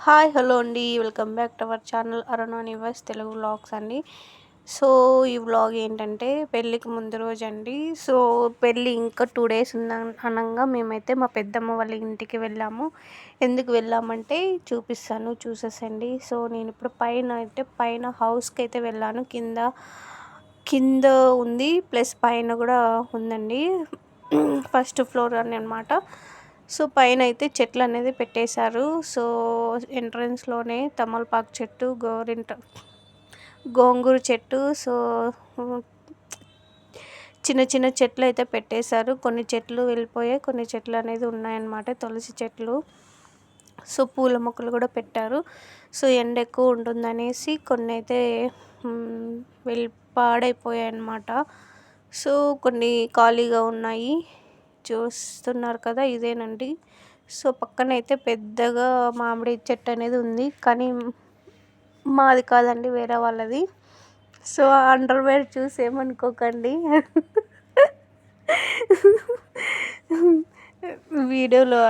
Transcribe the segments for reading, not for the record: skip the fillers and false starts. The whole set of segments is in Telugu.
హాయ్ హలో అండి, welcome back to our channel Aruna Nivas Telugu vlogs అండి. సో ఈ వ్లాగ్ ఏంటంటే పెళ్ళికి ముందు రోజు అండి. సో పెళ్ళి ఇంకా 2 days అనంగా మేమైతే మా పెద్దమ్మ వాళ్ళ ఇంటికి వెళ్ళాము. ఎందుకు వెళ్ళామంటే చూపిస్తాను, చూసేసండి. సో నేను ఇప్పుడు పైన హౌస్కి అయితే వెళ్ళాను. కింద ఉంది ప్లస్ పైన కూడా ఉందండి. ఫస్ట్ ఫ్లోర్ అని అనమాట. సో పైన అయితే చెట్లు అనేది పెట్టేశారు. సో ఎంట్రన్స్లోనే తమలపాకు చెట్టు, గోంగూర చెట్టు, సో చిన్న చిన్న చెట్లు అయితే పెట్టేశారు. కొన్ని చెట్లు వెళ్ళిపోయాయి, కొన్ని చెట్లు అనేది ఉన్నాయన్నమాట, తులసి చెట్లు. సో పూల మొక్కలు కూడా పెట్టారు. సో ఎండ ఎక్కువ ఉంటుందనేసి కొన్ని అయితే వెళ్ళి పాడైపోయాయి అన్నమాట. సో కొన్ని ఖాళీగా ఉన్నాయి, చూస్తున్నారు కదా, ఇదేనండి. సో పక్కన అయితే పెద్దగా మామిడి చెట్టు అనేది ఉంది, కానీ మాది కాదండి, వేరే వాళ్ళది. సో అండర్వేర్ చూసి ఏమనుకోకండి. వీడియోలో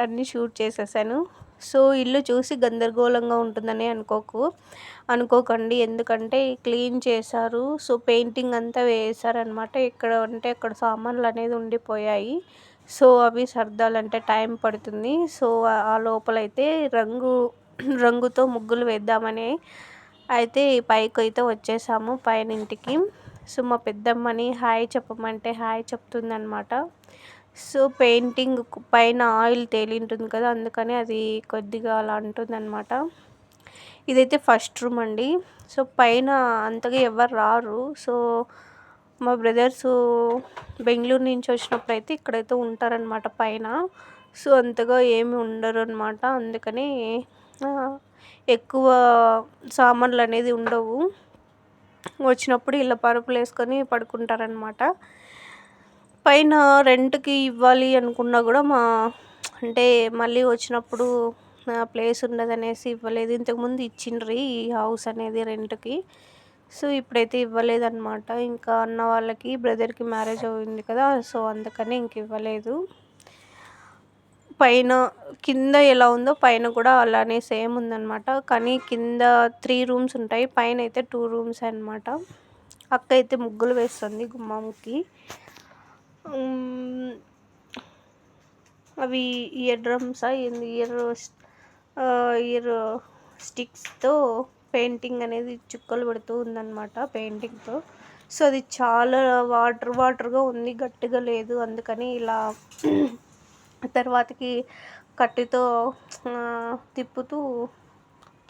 అన్నీ షూట్ చేసేసాను. సో ఇల్లు చూసి గందరగోళంగా ఉంటుందని అనుకోకండి, ఎందుకంటే క్లీన్ చేశారు. సో పెయింటింగ్ అంతా వేశారనమాట. ఇక్కడ అంటే అక్కడ సామాన్లు అనేది ఉండిపోయాయి. సో అవి సర్దాలంటే టైం పడుతుంది. సో ఆ లోపలైతే రంగుతో ముగ్గులు వేద్దామని అయితే పైకి అయితే వచ్చేసాము, పైన ఇంటికి. సో మా పెద్దమ్మని హాయ్ చెప్పమంటే హాయ్ చెప్తుందనమాట. సో పెయింటింగ్ పైన ఆయిల్ తేలింటుంది కదా, అందుకని అది కొద్దిగా అలా అంటుందన్నమాట. ఇదైతే ఫస్ట్ రూమ్ అండి. సో పైన అంతగా ఎవరు రారు. సో మా బ్రదర్స్ బెంగళూరు నుంచి వచ్చినప్పుడు అయితే ఇక్కడైతే ఉంటారనమాట పైన. సో అంతగా ఏమి ఉండరు అనమాట, అందుకని ఎక్కువ సామాన్లు అనేది ఉండవు. వచ్చినప్పుడు ఇలా పరుపులు వేసుకొని పడుకుంటారనమాట. పైన రెంట్కి ఇవ్వాలి అనుకున్నా కూడా అంటే మళ్ళీ వచ్చినప్పుడు ప్లేస్ ఉండదనేసి ఇవ్వలేదు. ఇంతకుముందు ఇచ్చిండ్రి ఈ హౌస్ అనేది రెంట్కి. సో ఇప్పుడైతే ఇవ్వలేదన్నమాట. ఇంకా అన్న వాళ్ళకి బ్రదర్కి మ్యారేజ్ అయింది కదా, సో అందుకని ఇంక ఇవ్వలేదు. కింద ఎలా ఉందో పైన కూడా అలానే సేమ్ ఉందన్నమాట. కానీ కింద 3 rooms ఉంటాయి, పైన అయితే 2 rooms అనమాట. అక్క అయితే ముగ్గులు వేస్తుంది గుమ్మంకి. అవి ఇయర్ డ్రమ్స్, ఇయర్ స్టిక్స్తో పెయింటింగ్ అనేది చుక్కలు పెడుతూ ఉందన్నమాట పెయింటింగ్తో. సో అది చాలా వాటర్గా ఉంది, గట్టిగా లేదు. అందుకని ఇలా తర్వాతకి కట్టితో తిప్పుతూ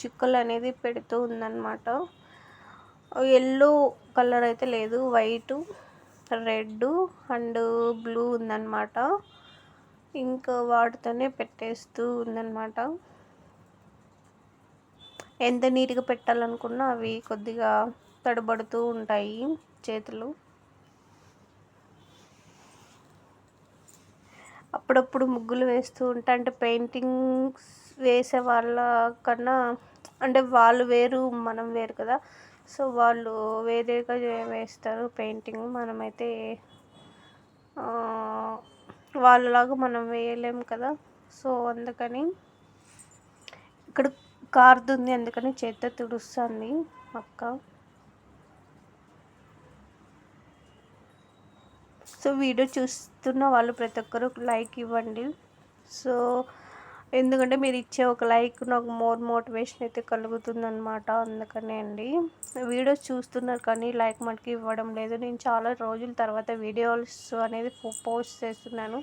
చుక్కలు అనేది పెడుతూ ఉందన్నమాట. ఎల్లో కలర్ అయితే లేదు, వైటు, రెడ్ అండ్ బ్లూ ఉందన్నమాట. ఇంకా వాటితోనే పెట్టేస్తూ ఉందన్నమాట. ఎంత నీట్గా పెట్టాలనుకున్నా అవి కొద్దిగా తడబడుతూ ఉంటాయి చేతులు. అప్పుడప్పుడు ముగ్గులు వేస్తూ ఉంటా, అంటే పెయింటింగ్స్ వేసే వాళ్ళ కన్నా, అంటే వాళ్ళు వేరు మనం వేరు కదా. సో వాళ్ళు వేరేగా వేస్తారు పెయింటింగ్, మనమైతే వాళ్ళలాగా మనం వేయలేము కదా. సో అందుకని ఇక్కడ కారుతుంది, అందుకని చేత్తో తుడుస్తుంది అక్క. సో వీడియో చూస్తున్న వాళ్ళు ప్రతి ఒక్కరు లైక్ ఇవ్వండి. సో ఎందుకంటే మీరు ఇచ్చే ఒక లైక్ నాకు మోటివేషన్ అయితే కలుగుతుందన్నమాట, అందుకనే అండి. వీడియోస్ చూస్తున్నారు కానీ లైక్ మటుకు ఇవ్వడం లేదు. నేను చాలా రోజుల తర్వాత వీడియోస్ అనేది పోస్ట్ చేస్తున్నాను.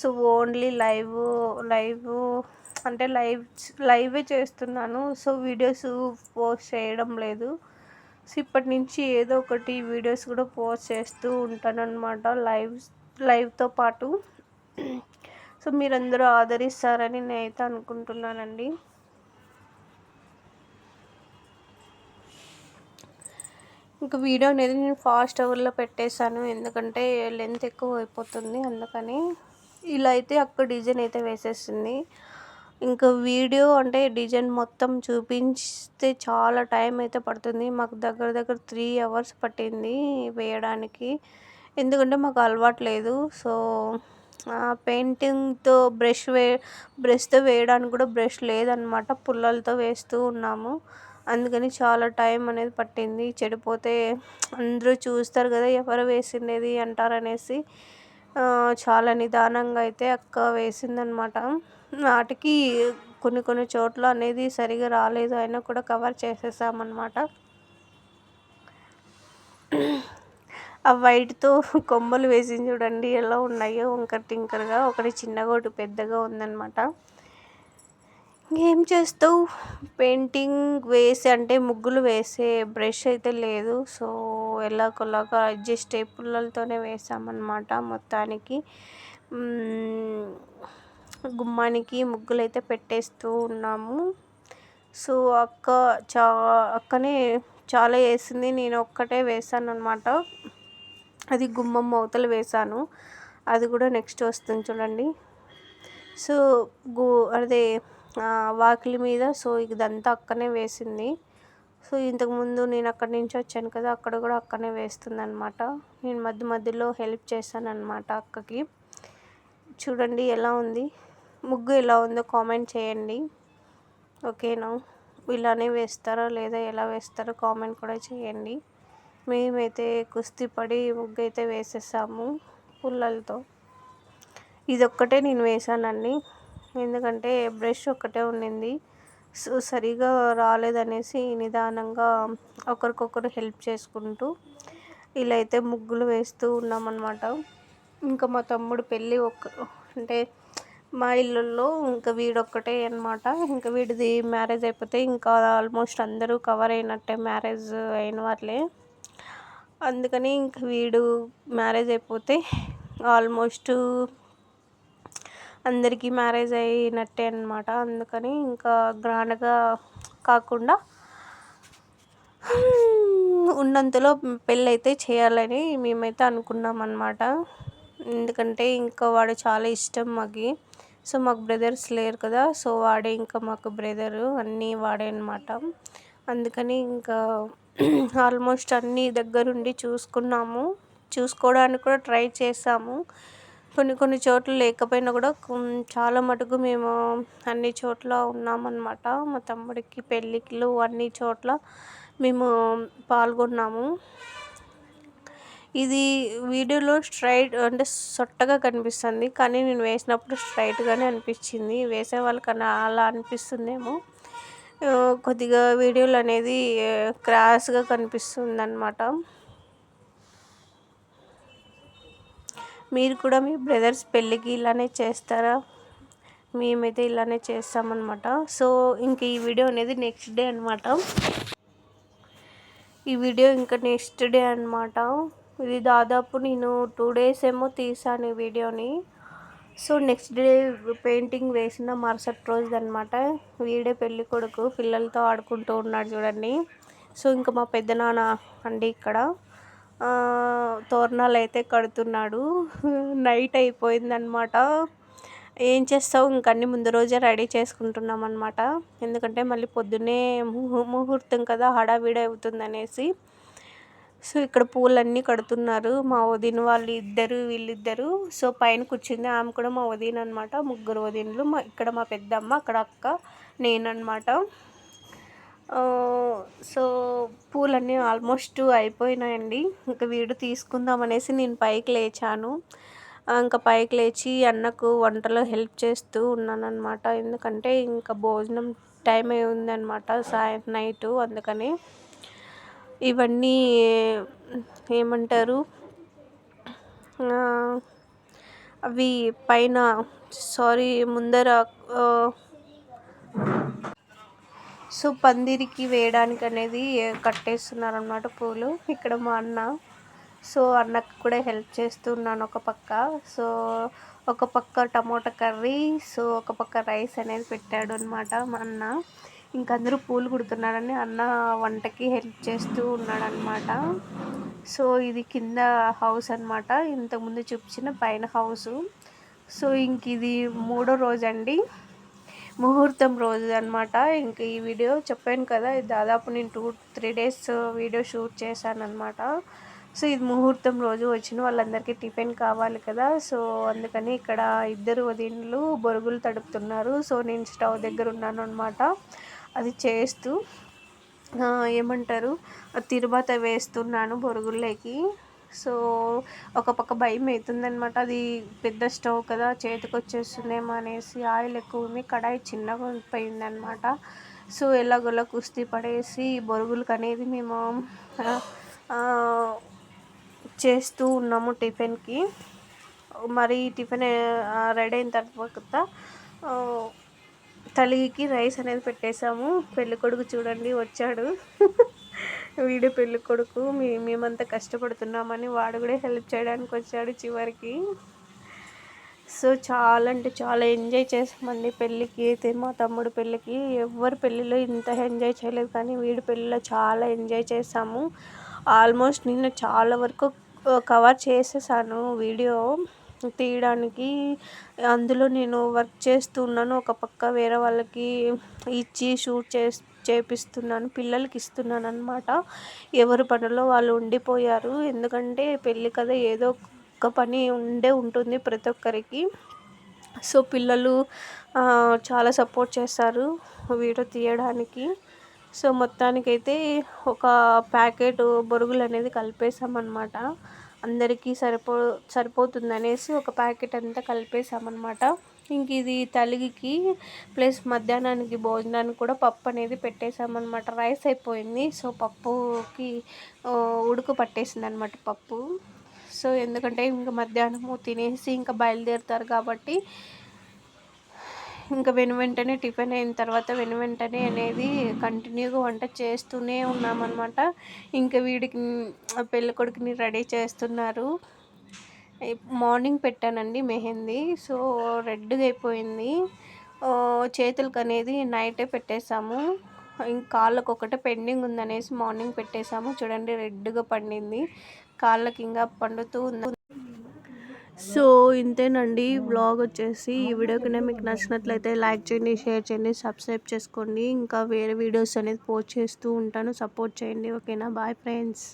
సో ఓన్లీ లైవ్ అంటే లైవే చేస్తున్నాను. సో వీడియోస్ పోస్ట్ చేయడం లేదు. సో ఇప్పటి నుంచి ఏదో ఒకటి వీడియోస్ కూడా పోస్ట్ చేస్తూ ఉంటానన్నమాట, లైవ్తో పాటు. సో మీరందరూ ఆదరిస్తారని నేనైతే అనుకుంటున్నానండి. ఇంకా వీడియో అనేది నేను ఫాస్ట్ అవర్లో పెట్టేశాను, ఎందుకంటే లెంత్ ఎక్కువ అయిపోతుంది, అందుకని. ఇలా అయితే అక్కడ డిజైన్ అయితే వేసేసింది. ఇంకా వీడియో అంటే డిజైన్ మొత్తం చూపిస్తే చాలా టైం అయితే పడుతుంది. మాకు దగ్గర 3 hours పట్టింది వేయడానికి, ఎందుకంటే మాకు అలవాటు లేదు. సో పెయింటింగ్తో బ్రష్తో వేయడానికి కూడా బ్రష్ లేదనమాట, పుల్లలతో వేస్తూ ఉన్నాము. అందుకని చాలా టైం అనేది పట్టింది. చెడిపోతే అందరూ చూస్తారు కదా ఎవరు వేసిండేది అంటారనేసి చాలా నిదానంగా అయితే అక్క వేసిందనమాట. వాటికి కొన్ని కొన్ని చోట్ల అనేది సరిగా రాలేదు, అయినా కూడా కవర్ చేసేసామన్నమాట. ఆ వైట్‌తో కొమ్మలు వేసింది చూడండి ఎలా ఉన్నాయో వంకర టింకరగా. ఒకటి చిన్నగా ఒకటి పెద్దగా ఉందన్నమాట. ఏం చేస్తావు, పెయింటింగ్ వేసి అంటే ముగ్గులు వేసే బ్రష్ అయితే లేదు. సో ఎలాగోలాగా అడ్జస్ట్ అయ్యి పుల్లలతోనే వేసామన్నమాట మొత్తానికి. గుమ్మానికి ముగ్గులైతే పెట్టేస్తూ ఉన్నాము. సో అక్కనే చాలా వేసింది, నేను ఒక్కటే వేసానన్నమాట. అది గుమ్మం అవతల వేసాను, అది కూడా నెక్స్ట్ వస్తుంది చూడండి. సో అదే వాకిలి మీద. సో ఇదంతా అక్కనే వేసింది. సో ఇంతకుముందు నేను అక్కడి నుంచి వచ్చాను కదా, అక్కడ కూడా అక్కనే వేస్తుందన్నమాట. నేను మధ్య మధ్యలో హెల్ప్ చేశానన్నమాట అక్కకి. చూడండి ఎలా ఉంది ముగ్గు, ఎలా ఉందో కామెంట్ చేయండి. ఓకేనా, ఇలానే వేస్తారా లేదా ఎలా వేస్తారో కామెంట్ కూడా చేయండి. మేమైతే కుస్తీ పడి ముగ్గు అయితే వేసేసాము పుల్లలతో. ఇదొక్కటే నేను వేసానండి, ఎందుకంటే బ్రష్ ఒక్కటే ఉండింది. సో సరిగా రాలేదనేసి నిదానంగా ఒకరికొకరు హెల్ప్ చేసుకుంటూ ఇలా అయితే ముగ్గులు వేస్తూ ఉన్నామన్నమాట. ఇంకా మా తమ్ముడు పెళ్ళి అంటే మా ఇళ్ళల్లో ఇంకా వీడొక్కటే అనమాట. ఇంకా వీడిది మ్యారేజ్ అయిపోతే ఇంకా ఆల్మోస్ట్ అందరూ కవర్ అయినట్టే, మ్యారేజ్ అయిన వాళ్ళే. అందుకని ఇంక వీడు మ్యారేజ్ అయిపోతే ఆల్మోస్ట్ అందరికీ మ్యారేజ్ అయినట్టే అనమాట. అందుకని ఇంకా గ్రాండ్గా కాకుండా ఉన్నంతలో పెళ్ళైతే చేయాలని మేమైతే అనుకున్నాం అన్నమాట. ఎందుకంటే ఇంకా వాడు చాలా ఇష్టం మాకు. సో మాకు బ్రదర్స్ లేరు కదా, సో వాడే ఇంకా మాకు బ్రదరు, అన్నీ వాడే అనమాట. అందుకని ఇంకా ఆల్మోస్ట్ అన్నీ దగ్గరుండి చూసుకోవడానికి కూడా ట్రై చేసాము. కొన్ని కొన్ని చోట్ల లేకపోయినా కూడా చాలా మటుకు మేము అన్ని చోట్ల ఉన్నామన్నమాట. మా తమ్ముడికి పెళ్ళిళ్ళు అన్ని చోట్ల మేము పాల్గొన్నాము. ఇది వీడియోలో స్ట్రైట్ అంటే సొట్టగా కనిపిస్తుంది, కానీ నేను వేసినప్పుడు స్ట్రైట్గానే అనిపించింది. వేసే వాళ్ళకన్నా అలా అనిపిస్తుందేమో, కొద్దిగా వీడియోలు అనేది క్రాస్గా కనిపిస్తుంది అన్నమాట. మీరు కూడా మీ బ్రదర్స్ పెళ్ళికి ఇలానే చేస్తారా? మేమైతే ఇలానే చేస్తామన్నమాట. సో ఇంక ఈ వీడియో అనేది నెక్స్ట్ డే అనమాట. ఈ వీడియో ఇంకా నెక్స్ట్ డే అనమాట. ఇది దాదాపు నేను 2 days ఏమో తీసాను ఈ వీడియోని. సో నెక్స్ట్ డే పెయింటింగ్ వేసిన మరుసటి రోజు అనమాట. వీడే పెళ్ళి కొడుకు పిల్లలతో ఆడుకుంటూ ఉన్నాడు చూడండి. సో ఇంకా మా పెద్దనాన్న అండి ఇక్కడ తోరణాలు అయితే కడుతున్నాడు. నైట్ అయిపోయిందనమాట. ఏం చేస్తావు, ఇంక అన్నీ ముందు రోజే రెడీ చేసుకుంటున్నాం అనమాట. ఎందుకంటే మళ్ళీ పొద్దున్నే ముహూర్తం కదా, హడావిడి అవుతుందనేసి. సో ఇక్కడ పూలన్నీ కడుతున్నారు మా వదిన వాళ్ళు వీళ్ళిద్దరు. సో పైన కూర్చుంది ఆమె కూడా మా వదిన అనమాట. ముగ్గురు వదినలు, ఇక్కడ మా పెద్దమ్మ, అక్కడ అక్క, నేనన్నమాట. సో పూలన్నీ ఆల్మోస్ట్ అయిపోయినాయండి. ఇంకా వీడు తీసుకుందాం అనేసి నేను పైకి లేచాను. ఇంకా పైకి లేచి అన్నకు వంటలో హెల్ప్ చేస్తూ ఉన్నానన్నమాట. ఎందుకంటే ఇంకా భోజనం టైం అయి ఉందన్నమాట, నైటు. అందుకని ఇవన్నీ ఏమంటారు, అవి పైన ముందర సో పందిరికి వేయడానికి అనేది కట్టేస్తున్నారన్నమాట పూలు. ఇక్కడ మా అన్న, సో అన్నకు కూడా హెల్ప్ చేస్తున్నాను ఒక పక్క. సో ఒక పక్క టమోటా కర్రీ, సో ఒక పక్క రైస్ అనేది పెట్టాడు అనమాట మా అన్న. ఇంకందరూ పూలు కుడుతున్నారని అన్న వంటకి హెల్ప్ చేస్తూ ఉన్నాడనమాట. సో ఇది కింద హౌస్ అనమాట, ఇంతకుముందు చూపించిన పైన హౌసు. సో ఇంక ఇది 3వ రోజు అండి, ముహూర్తం రోజు అనమాట. ఇంక ఈ వీడియో చెప్పాను కదా, దాదాపు నేను 2-3 days వీడియో షూట్ చేశాను అనమాట. సో ఇది ముహూర్తం రోజు వచ్చిన వాళ్ళందరికీ టిఫిన్ కావాలి కదా, సో అందుకని ఇక్కడ ఇద్దరు వదినలు బొరుగులు తడుపుతున్నారు. సో నేను స్టవ్ దగ్గర ఉన్నాను అనమాట, అది చేస్తూ ఏమంటారు తిరువాత వేస్తున్నాను బొరుగుల్లోకి. సో ఒక పక్క భయం అవుతుందనమాట, అది పెద్ద స్టవ్ కదా చేతికి వచ్చేస్తుందేమో అనేసి. ఆయిల్ ఎక్కువ ఉంది, కడాయి చిన్నగా పోయిందనమాట. సో ఎలాగోలా కుస్తీ పడేసి బొరుగులకు అనేది మేము చేస్తూ ఉన్నాము టిఫిన్కి. మరి టిఫిన్ రెడీ అయిన తర్వాత తలికి రైస్ అనేది పెట్టేశాము. పెళ్ళికొడుకు చూడండి వచ్చాడు. వీడే పెళ్ళికొడుకు. మేమంతా కష్టపడుతున్నామని వాడు కూడా హెల్ప్ చేయడానికి వచ్చాడు చివరికి. సో చాలా అంటే చాలా ఎంజాయ్ చేసామండి పెళ్ళికి అయితే. మా తమ్ముడు పెళ్ళికి ఎవరి పెళ్ళిలో ఇంత ఎంజాయ్ చేయలేదు, కానీ వీడి పెళ్ళిలో చాలా ఎంజాయ్ చేసాము. ఆల్మోస్ట్ నేను చాలా వరకు కవర్ చేసేసాను వీడియో తీయడానికి. అందులో నేను వర్క్ చేస్తున్నాను, ఒక పక్క వేరే వాళ్ళకి ఇచ్చి షూట్ చేపిస్తున్నాను, పిల్లలకి ఇస్తున్నాను అనమాట. ఎవరి పనిలో వాళ్ళు ఉండిపోయారు, ఎందుకంటే పెళ్ళి కదా ఏదో ఒక పని ఉంటుంది ప్రతి ఒక్కరికి. సో పిల్లలు చాలా సపోర్ట్ చేస్తారు వీడియో తీయడానికి. సో మొత్తానికైతే ఒక ప్యాకెట్ బొరుగులు అనేది కలిపేసామన్నమాట. అందరికీ సరిపోతుందనేసి ఒక ప్యాకెట్ అంతా కలిపేసామన్నమాట. ఇంక ఇది తలిగికి ప్లస్ మధ్యాహ్నానికి భోజనానికి కూడా పప్పు అనేది పెట్టేసామన్నమాట. రైస్ అయిపోయింది, సో పప్పుకి ఉడుకు పట్టేసింది అనమాట పప్పు. సో ఎందుకంటే ఇంకా మధ్యాహ్నము తినేసి ఇంకా బయలుదేరుతారు కాబట్టి ఇంకా వెంటనే టిఫిన్ అయిన తర్వాత వెంటనే అనేది కంటిన్యూగా వంట చేస్తూనే ఉన్నామన్నమాట. ఇంకా వీడికి పెళ్ళికొడుకుని రెడీ చేస్తున్నారు. మార్నింగ్ పెట్టానండి మెహందీ, సో రెడ్గా అయిపోయింది. చేతులకు అనేది నైటే పెట్టేశాము, ఇంకా కాళ్ళకు ఒకటే పెండింగ్ ఉందనేసి మార్నింగ్ పెట్టేశాము. చూడండి రెడ్గా పండింది, కాళ్ళకి ఇంకా పండుతూ ఉంది. సో ఇంతేనండి వ్లాగ్ వచ్చేసి. ఈ వీడియో కన్నా మీకు నచ్చినట్లయితే లైక్ చేయండి, షేర్ చేయండి, సబ్స్క్రైబ్ చేసుకోండి. ఇంకా వేరే వీడియోస్ అనేది పోస్ట్ చేస్తూ ఉంటాను, సపోర్ట్ చేయండి. ఓకేనా, బాయ్ ఫ్రెండ్స్.